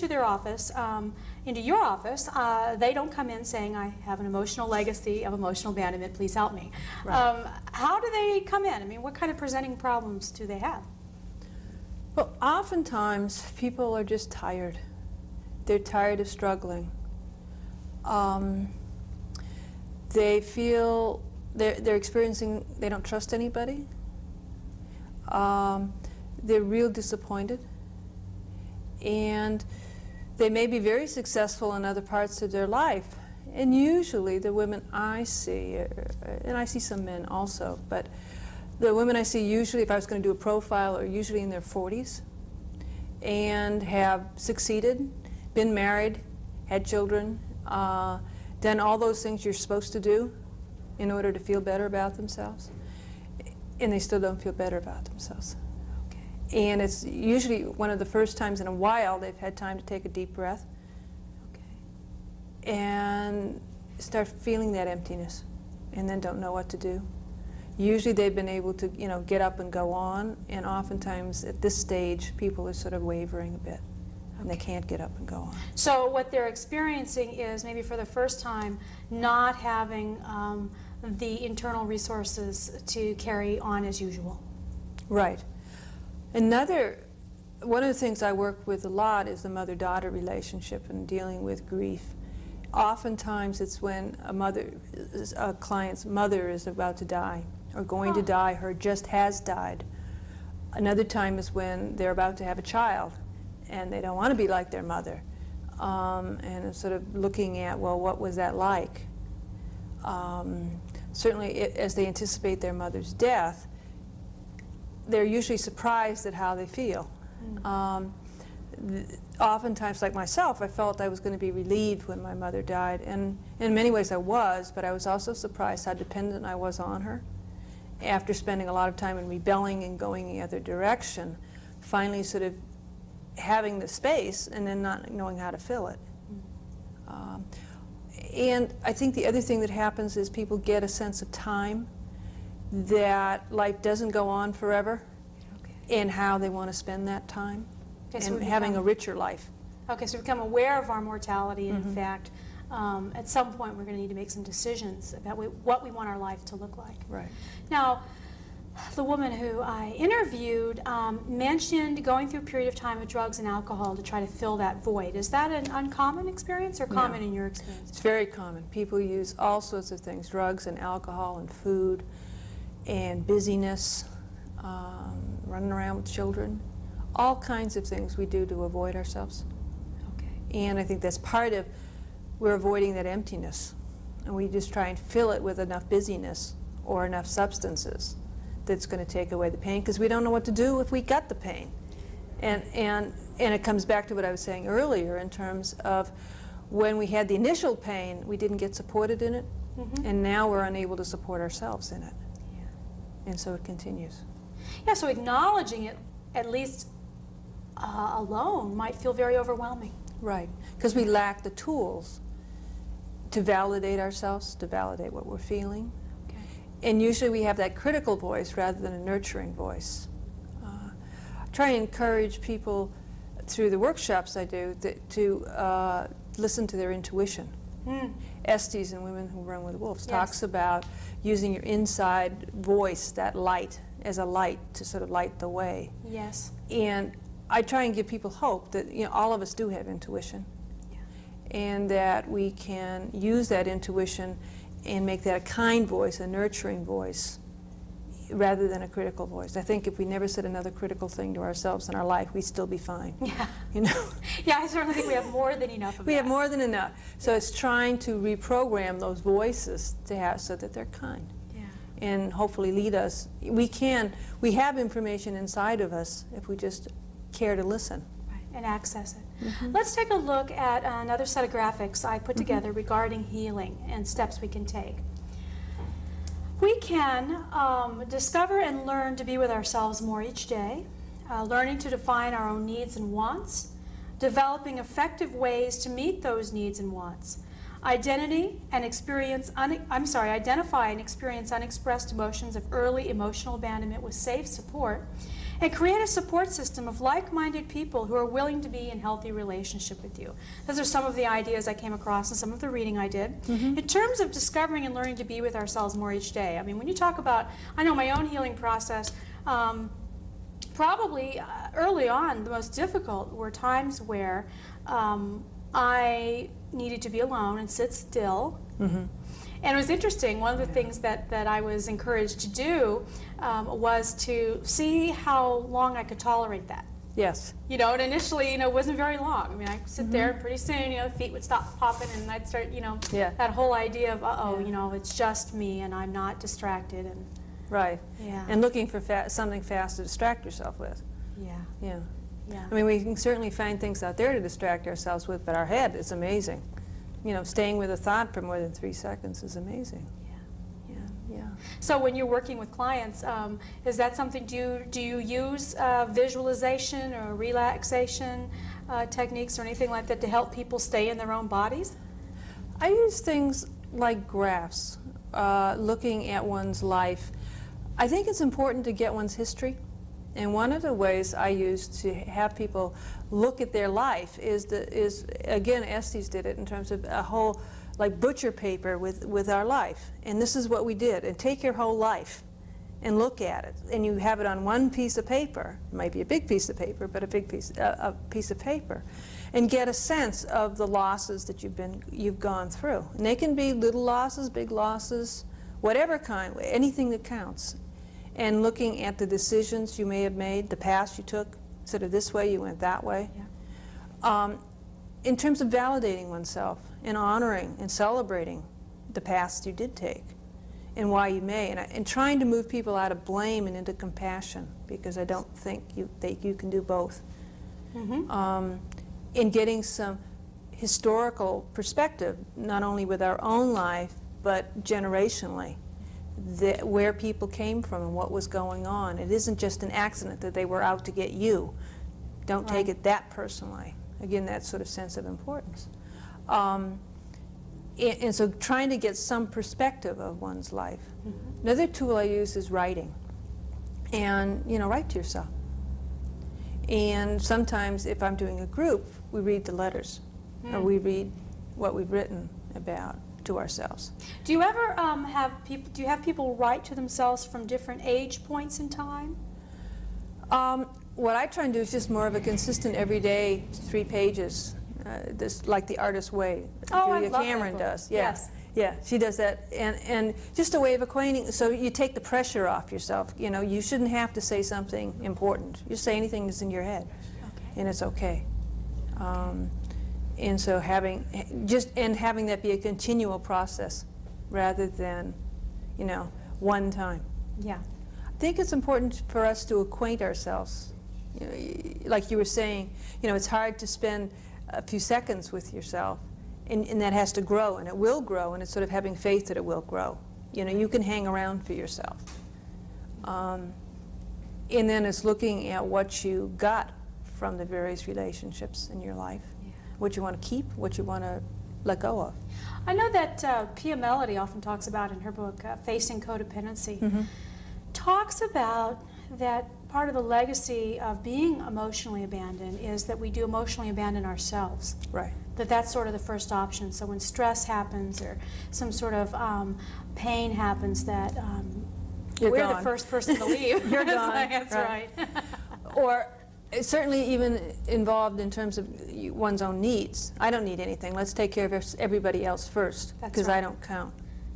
into their office, into your office, they don't come in saying, I have an emotional legacy of emotional abandonment, please help me. Right. How do they come in? I mean, what kind of presenting problems do they have? Well, oftentimes people are just tired. They're tired of struggling. They feel they're experiencing, they don't trust anybody. They're real disappointed. And they may be very successful in other parts of their life. And usually the women I see, and I see some men also, but the women I see usually, if I was going to do a profile, are usually in their 40s and have succeeded, been married, had children, done all those things you're supposed to do in order to feel better about themselves, and they still don't feel better about themselves. Okay. And it's usually one of the first times in a while they've had time to take a deep breath, okay, and start feeling that emptiness, and then don't know what to do. Usually they've been able to, you know, get up and go on, and oftentimes at this stage people are sort of wavering a bit. And they can't get up and go on. So what they're experiencing is maybe for the first time not having the internal resources to carry on as usual. Right. One of the things I work with a lot is the mother-daughter relationship and dealing with grief. Oftentimes it's when a client's mother is about to die or going to die or just has died. Another time is when they're about to have a child and they don't want to be like their mother, and sort of looking at, well, what was that like? Certainly, as they anticipate their mother's death, they're usually surprised at how they feel. Oftentimes, like myself, I felt I was going to be relieved when my mother died, and in many ways I was, but I was also surprised how dependent I was on her. After spending a lot of time in rebelling and going the other direction, finally sort of having the space and then not knowing how to fill it. And I think the other thing that happens is people get a sense of time, that life doesn't go on forever, and how they want to spend that time, and having a richer life. Okay, so we become aware of our mortality, and in fact, at some point we're going to need to make some decisions about what we want our life to look like. Right. Now, the woman who I interviewed mentioned going through a period of time of drugs and alcohol to try to fill that void. Is that an uncommon experience or common in your experience? It's very common. People use all sorts of things, drugs and alcohol and food and busyness, running around with children, all kinds of things we do to avoid ourselves. Okay. And I think that's part of, we're avoiding that emptiness, and we just try and fill it with enough busyness or enough substances that's going to take away the pain, because we don't know what to do if we got the pain. And it comes back to what I was saying earlier in terms of when we had the initial pain, we didn't get supported in it, and now we're unable to support ourselves in it. Yeah. And so it continues. Yeah, so acknowledging it, at least alone, might feel very overwhelming. Right, because we lack the tools to validate ourselves, to validate what we're feeling. And usually we have that critical voice rather than a nurturing voice. I try and encourage people through the workshops I do to listen to their intuition. Estes in Women Who Run with Wolves talks about using your inside voice, that light, as a light to sort of light the way. Yes. And I try and give people hope that, you know, all of us do have intuition, and that we can use that intuition and make that a kind voice, a nurturing voice, rather than a critical voice. I think if we never said another critical thing to ourselves in our life, we'd still be fine. Yeah. You know? Yeah, I certainly think we have more than enough of that. We have more than enough. So it's trying to reprogram those voices to have, so that they're kind. Yeah. And hopefully lead us. We have information inside of us if we just care to listen. And access it. Let's take a look at another set of graphics I put together regarding healing and steps we can take. We can discover and learn to be with ourselves more each day, learning to define our own needs and wants, developing effective ways to meet those needs and wants, identify and experience unexpressed emotions of early emotional abandonment with safe support, and create a support system of like-minded people who are willing to be in healthy relationship with you. Those are some of the ideas I came across and some of the reading I did. In terms of discovering and learning to be with ourselves more each day, I mean, when you talk about, I know my own healing process, probably early on, the most difficult were times where I needed to be alone and sit still. And it was interesting, one of the things that I was encouraged to do was to see how long I could tolerate that. Yes. You know, and initially, you know, it wasn't very long. I mean, I'd sit there, and pretty soon, you know, feet would stop popping, and I'd start, you know, that whole idea of, uh-oh, you know, it's just me, and I'm not distracted. And Right. yeah. And looking for something fast to distract yourself with. Yeah. Yeah. Yeah. I mean, we can certainly find things out there to distract ourselves with, but our head is amazing. You know, staying with a thought for more than 3 seconds is amazing. Yeah. Yeah. So when you're working with clients, is that something, do you use visualization or relaxation techniques or anything like that to help people stay in their own bodies? I use things like graphs, looking at one's life. I think it's important to get one's history. And one of the ways I use to have people look at their life is again, Estes did it in terms of a whole, like, butcher paper with our life. And this is what we did. And take your whole life and look at it. And you have it on one piece of paper. It might be a big piece of paper, but a piece of paper. And get a sense of the losses that you've gone through. And they can be little losses, big losses, whatever kind, anything that counts. And looking at the decisions you may have made, the paths you took, instead of this way, you went that way. Yeah. In terms of validating oneself and honoring and celebrating the paths you did take and why you may, and trying to move people out of blame and into compassion, because I don't think that you can do both. In getting some historical perspective, not only with our own life, but generationally. Where people came from and what was going on. It isn't just an accident that they were out to get you. Don't take it that personally. Again, that sort of sense of importance. And so trying to get some perspective of one's life. Another tool I use is writing. And, you know, write to yourself. And sometimes if I'm doing a group, we read the letters. Or we read what we've written about to ourselves. Do you ever have people write to themselves from different age points in time? What I try and do is just more of a consistent everyday 3 pages, this, like the artist's way. Julia Cameron does. Yeah. Yes. Yeah, she does that, and just a way of acquainting, so you take the pressure off yourself. You know, you shouldn't have to say something important. You say anything that's in your head, and it's okay. And so having that be a continual process rather than, you know, one time. Yeah. I think it's important for us to acquaint ourselves. You know, like you were saying, you know, it's hard to spend a few seconds with yourself, and that has to grow, and it will grow, and it's sort of having faith that it will grow. You know, you can hang around for yourself. And then it's looking at what you got from the various relationships in your life. What you want to keep, what you want to let go of. I know that Pia Mellody often talks about in her book, Facing Codependency, talks about that part of the legacy of being emotionally abandoned is that we do emotionally abandon ourselves. Right. That's sort of the first option. So when stress happens or some sort of pain happens, that we're gone. the first person to leave. You're gone. That's right. Or it's certainly even involved in terms of one's own needs. I don't need anything. Let's take care of everybody else first, because I don't count.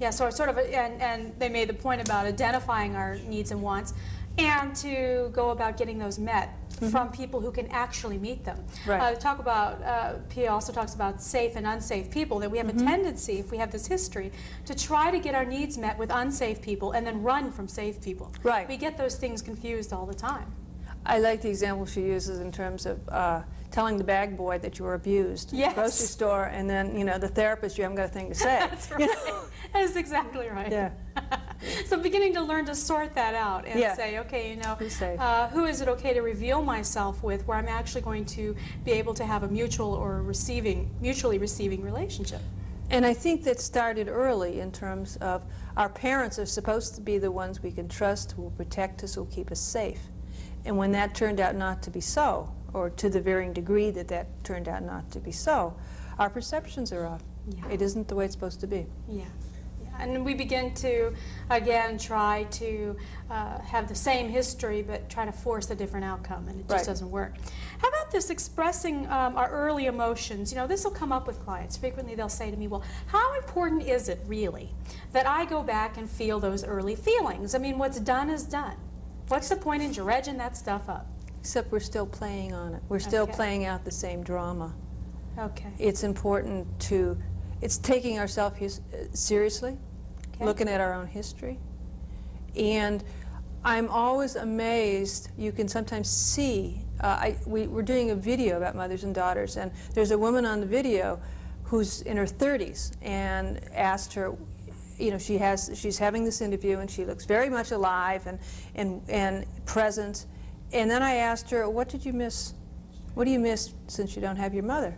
Yeah, so it's sort of, and they made the point about identifying our needs and wants, and to go about getting those met from people who can actually meet them. Right. Pia also talks about safe and unsafe people, that we have a tendency, if we have this history, to try to get our needs met with unsafe people and then run from safe people. Right. We get those things confused all the time. I like the example she uses in terms of telling the bag boy that you were abused Yes. at the grocery store, and then, you know, the therapist, you haven't got a thing to say. That's right. You know? That's exactly right. Yeah. So beginning to learn to sort that out and Yeah. say, okay, you know, Who's safe? who is it okay to reveal myself with, where I'm actually going to be able to have a mutual or mutually receiving relationship. And I think that started early in terms of our parents are supposed to be the ones we can trust, who will protect us, who will keep us safe. And when that turned out not to be so, or to the varying degree that that turned out not to be so, our perceptions are off. Yeah. It isn't the way it's supposed to be. Yeah. And we begin to, again, try to have the same history, but try to force a different outcome, and it just Right. doesn't work. How about this expressing our early emotions? You know, this will come up with clients. Frequently they'll say to me, well, how important is it really that I go back and feel those early feelings? I mean, what's done is done. What's the point in dredging that stuff up? Except we're still playing on it. We're still Okay. playing out the same drama. Okay. It's important to, it's taking ourselves seriously, Okay. looking at our own history. And I'm always amazed, you can sometimes see, we're doing a video about mothers and daughters, and there's a woman on the video who's in her 30s, and asked her, you know, she's having this interview, and she looks very much alive and present. And then I asked her, what did you miss? What do you miss since you don't have your mother?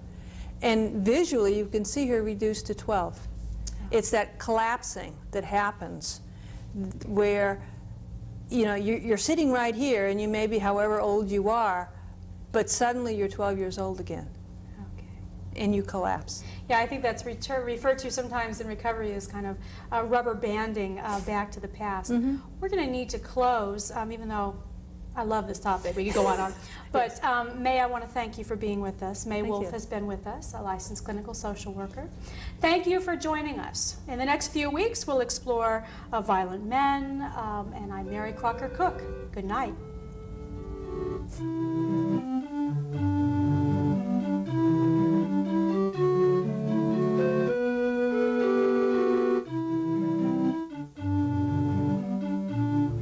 And visually, you can see her reduced to 12. It's that collapsing that happens where, you know, you're sitting right here, and you may be however old you are, but suddenly you're 12 years old again, Okay. and you collapse. Yeah, I think that's referred to sometimes in recovery as kind of rubber banding back to the past. Mm-hmm. We're going to need to close, even though I love this topic. We could go on. But May, I want to thank you for being with us. May Thank Wolf you. has been with us, a licensed clinical social worker. Thank you for joining us. In the next few weeks, we'll explore violent men, and I'm Mary Crocker Cook. Good night.